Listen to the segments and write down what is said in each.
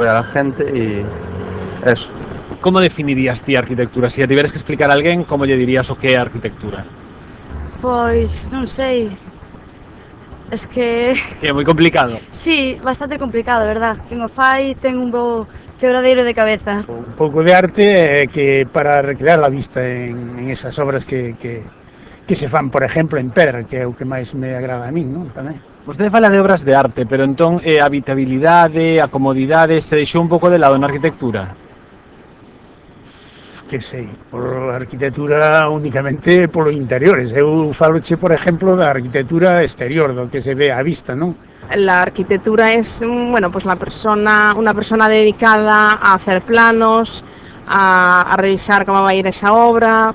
apoyar a la gente y eso. Como definirías ti a arquitectura? Se a tiveres que explicar a alguén, como lle dirías o que é a arquitectura? Pois, non sei. Es que... Que é moi complicado. Sí, bastante complicado, verdad. Quen o fai ten un bo quebradeiro de cabeza. Un pouco de arte que para recrear a vista en esas obras que se fan, por exemplo, en pedra, que é o que máis me agrada a min, non? Tamén. Vostede fala de obras de arte, pero entón a habitabilidade, a comodidade, se deixou un pouco de lado na arquitectura? Que sei, por arquitectura únicamente polo interiores. Eu faloche, por exemplo, da arquitectura exterior, do que se ve á vista, non? La arquitectura es, bueno, pues una persona dedicada a hacer planos, a revisar cómo va a ir esa obra.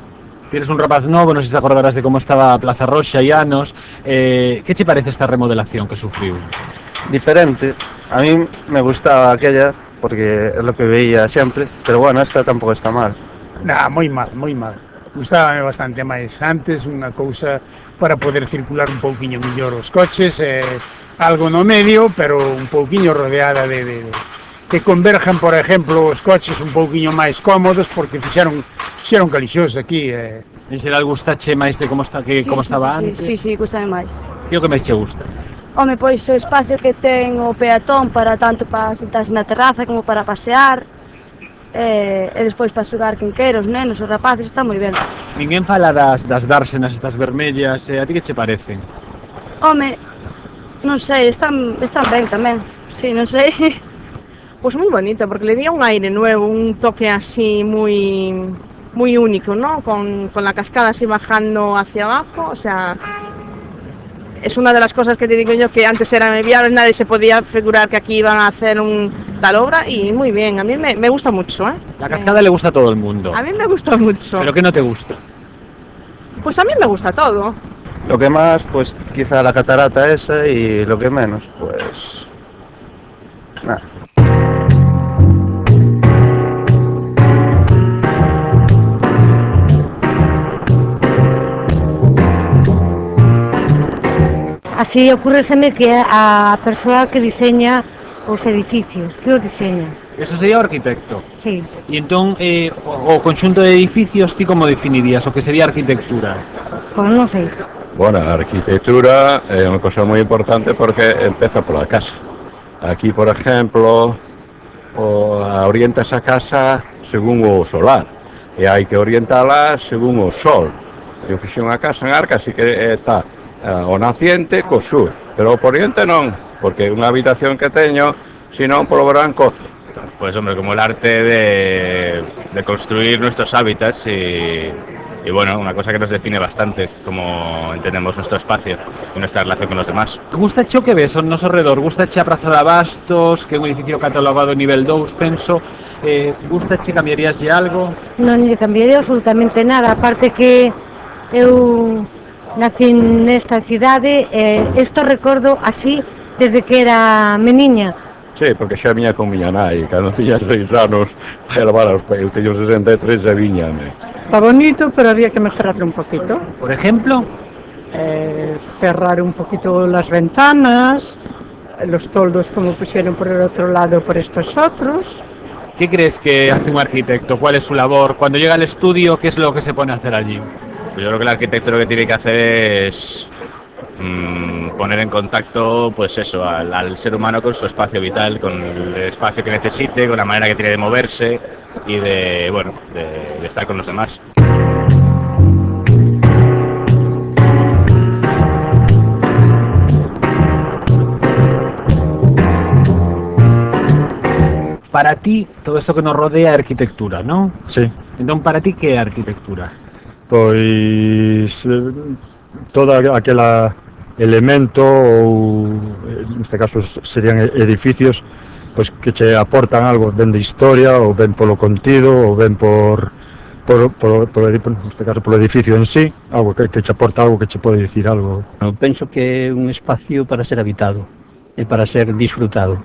Tienes un rapaz novo, non sei se te acordarás de como estaba a Plaza Roxa e anos. Que che parece esta remodelación que sufriu? Diferente. A mí me gustaba aquella porque es lo que veía siempre, pero bueno, esta tampouco está mal. Nah, moi mal, moi mal. Gustábame bastante máis antes, unha cousa para poder circular un pouquiño mellor os coches, algo no medio, pero un pouquiño rodeada de que converjan, por exemplo, os coches un pouquiño máis cómodos, porque fixeron calixós aquí. En xeral gustache máis de como estaba antes? Sí, gustame máis. Que é o que máis che gusta? Home, pois o espacio que ten o peatón para tanto para sentarse na terraza como para pasear, e despois para xogar quen queira, os nenos, os rapaces, está moi ben. Ninguén fala das dársenas estas vermellas, a ti que che parecen? Home, non sei, están ben tamén, sí, non sei. Pues muy bonito, porque le dio un aire nuevo, un toque así muy único, ¿no? Con la cascada así bajando hacia abajo, o sea... Es una de las cosas que te digo yo, que antes eran inviables, nadie se podía figurar que aquí iban a hacer tal obra, y muy bien, a mí me gusta mucho, ¿eh? La cascada le gusta a todo el mundo. A mí me gusta mucho. ¿Pero qué no te gusta? Pues a mí me gusta todo. Lo que más, pues quizá la catarata esa, y lo que menos, pues... nada. Así ocurreseme que a persoa que diseña os edificios, que os diseña. Eso sería o arquitecto. Sí. E entón, o conxunto de edificios, ti como definirías o que sería arquitectura? Pois non sei. Bueno, a arquitectura é unha cosa moi importante porque empeza pola casa. Aquí, por exemplo, orientas a casa según o solar e hai que orientala según o sol. Eu fixen unha casa en Arca, así que está o naciente co sur, pero o poniente non, porque unha habitación que teño, senón polo verán cozo. Pues hombre, como el arte de construir nuestros hábitats y bueno, una cosa que nos define bastante, como entendemos nuestro espacio y nuestra relación con los demás. Gustache o que ves ao noso redor? Gustache a Praza de Abastos, que é un edificio catalogado nivel 2, penso. Gustache, cambiaríaslle algo? Non lle cambiaría absolutamente nada, aparte que eu nací nesta cidade, isto recordo así desde que era meniña. Sí, porque xa viña con miña nai, cando tiña 6 anos, para levar aos pais, eu teño 63 e viñame. Está bonito, pero había que mejorarlo un poquito. Por ejemplo, cerrar un poquito las ventanas, los toldos como pusieron por el otro lado por estos otros. ¿Qué crees que hace un arquitecto? ¿Cuál es su labor? Cuando llega al estudio, ¿qué es lo que se pone a hacer allí? Pues yo creo que el arquitecto lo que tiene que hacer es poner en contacto, pues eso, al ser humano con su espacio vital, con el espacio que necesite, con la manera que tiene de moverse y de estar con los demás. Para ti, todo esto que nos rodea é arquitectura, ¿no? Sí. Entón, para ti, que é arquitectura? Pois toda aquela elemento ou neste caso serían edificios pois que che aportan algo ben de historia ou ben polo contido ou ben neste caso polo edificio en sí, algo que che aporta algo que che pode dicir algo. Eu penso que é un espacio para ser habitado e para ser disfrutado,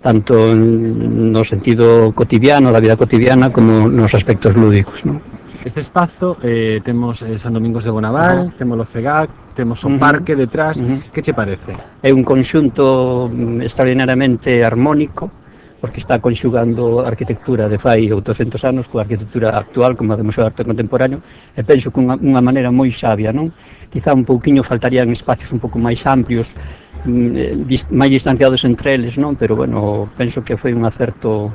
tanto no sentido cotidiano, da vida cotidiana, como nos aspectos lúdicos, ¿no? Este espazo temos San Domingos de Bonaval, temos o CEGAC, temos un parque detrás. Que che parece? É un conxunto extraordinariamente armónico, porque está conxugando a arquitectura de fai 800 anos coa arquitectura actual, como a do Museo de Arte Contemporáneo, e penso que unha maneira moi sabia, non? Quizá un pouquiño faltarían espacios un pouco máis amplios, máis distanciados entre eles, non? Pero, bueno, penso que foi un acerto,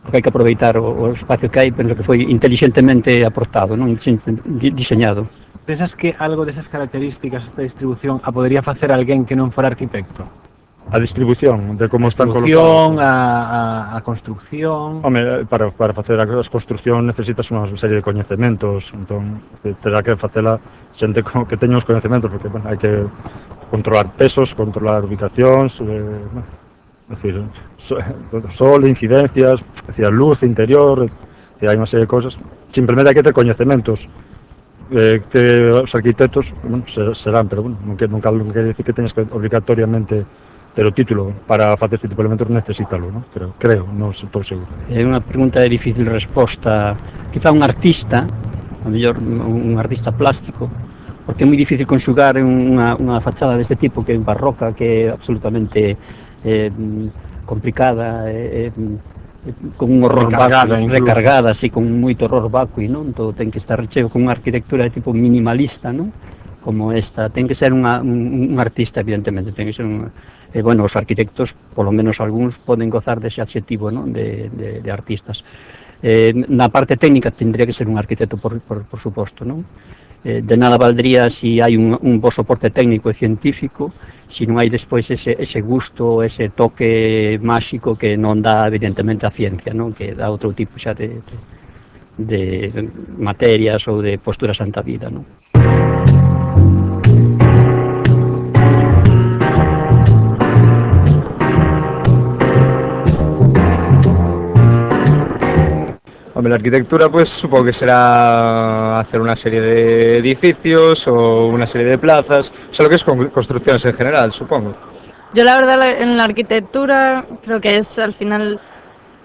porque hai que aproveitar o espacio que hai, penso que foi inteligentemente aportado, non? Diseñado. Pensas que algo desas características, esta distribución, a podería facer alguén que non fora arquitecto? A distribución de como están colocados. A construcción... Home, para facer as construcción necesitas unha serie de coñecementos, entón terá que facela xente que teña os coñecementos, porque bueno, hai que controlar pesos, controlar ubicacións, decir, sol, incidencias, decir, luz interior, hai unha serie de cosas. Simplemente hai que ter coñecementos que os arquitectos bueno, serán, pero bueno, non quere decir que teñas que obrigatoriamente ter o título para facer este tipo de elementos, necesítalo, ¿no? Creo, non estou seguro. É unha pregunta de difícil resposta. Quizá un artista, a mellor un artista plástico, porque é moi difícil conxugar unha fachada deste tipo que é barroca, que é absolutamente complicada, con un horror recargada, así, con moito horror vacui, non? Todo ten que estar cheo con unha arquitectura de tipo minimalista, non? Como esta, ten que ser un artista, evidentemente, ten que ser bueno, os arquitectos, polo menos algúns, poden gozar dese adxetivo, non? De artistas. Na parte técnica tendría que ser un arquitecto, por suposto, non? De nada valdría si hai un bo soporte técnico e científico, se non hai despois ese gusto, ese toque máxico que non dá evidentemente a ciencia, non? Que dá outro tipo xa de materias ou de posturas ante a vida, non? Hombre, la arquitectura pues supongo que será hacer una serie de edificios o una serie de plazas, o sea, lo que es construcciones en general, supongo. Yo la verdad en la arquitectura creo que es al final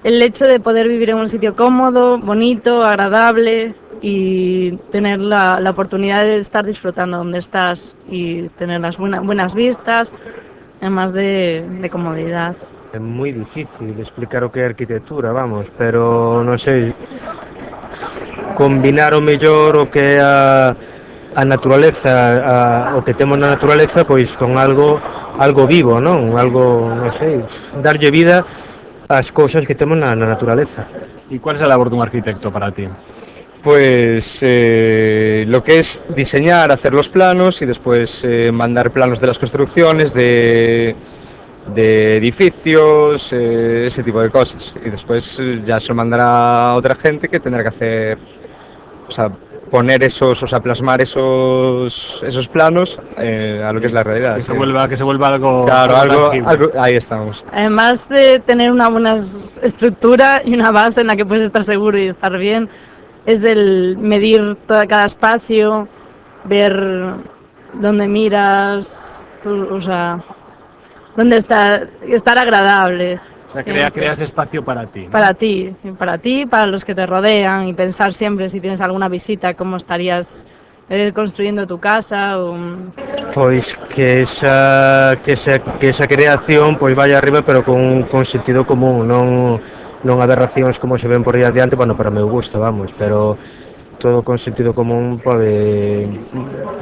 el hecho de poder vivir en un sitio cómodo, bonito, agradable y tener la oportunidad de estar disfrutando donde estás y tener las buenas vistas, además de comodidad. É moi difícil explicar o que é arquitectura, vamos, pero non sei, combinar o mellor o que é a naturaleza, o que temos na naturaleza, pois con algo vivo, non? Algo, non sei, darlle vida ás cousas que temos na naturaleza. E cuál é a labor dun arquitecto para ti? Pues lo que es diseñar, hacer los planos y después mandar planos de las construcciones, de edificios, ese tipo de cosas, y después ya se lo mandará a otra gente que tendrá que hacer, o sea, poner esos, o sea, plasmar esos planos a lo que es la realidad. Que se vuelva algo... Claro, algo, ahí estamos. Además de tener una buena estructura y una base en la que puedes estar seguro y estar bien, es el medir cada espacio, ver dónde miras, o sea, dónde estar agradable. O sea, creas espacio para ti, ¿no? Para ti, para los que te rodean, y pensar siempre si tienes alguna visita, cómo estarías construyendo tu casa. Pois que esa creación pois vaya arriba, pero con sentido común, non aberracións como se ven por aí adiante, bueno, para meu gusto, vamos, pero todo con sentido común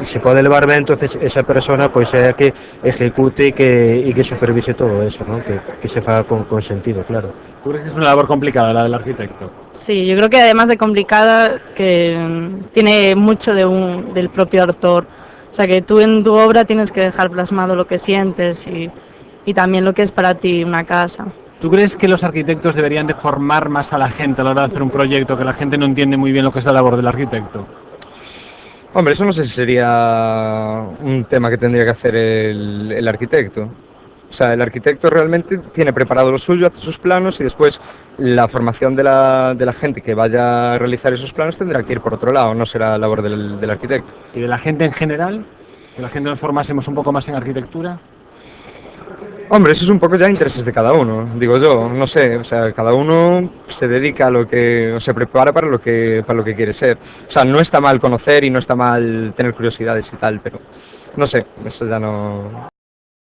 se pode levar ben, entonces esa persona pois é a que ejecute e que supervise todo eso, ¿no? Que se faga con sentido, claro. ¿Tú crees que es una labor complicada la del arquitecto? Sí, yo creo que además de complicada, que tiene mucho del propio autor. O sea, que tú en tu obra tienes que dejar plasmado lo que sientes y también lo que es para ti una casa. ¿Tú crees que los arquitectos deberían de formar más a la gente a la hora de hacer un proyecto, que la gente no entiende muy bien lo que es la labor del arquitecto? Hombre, eso no sé si sería un tema que tendría que hacer el arquitecto. O sea, el arquitecto realmente tiene preparado lo suyo, hace sus planos y después la formación de la gente que vaya a realizar esos planos tendrá que ir por otro lado, no será labor del arquitecto. ¿Y de la gente en general? ¿Que la gente nos formásemos un poco más en arquitectura? Hombre, eso es un poco ya intereses de cada uno, digo yo, no sé, o sea, cada uno se dedica a lo que, o se prepara para lo que quiere ser. O sea, no está mal conocer y no está mal tener curiosidades y tal, pero no sé, eso ya no...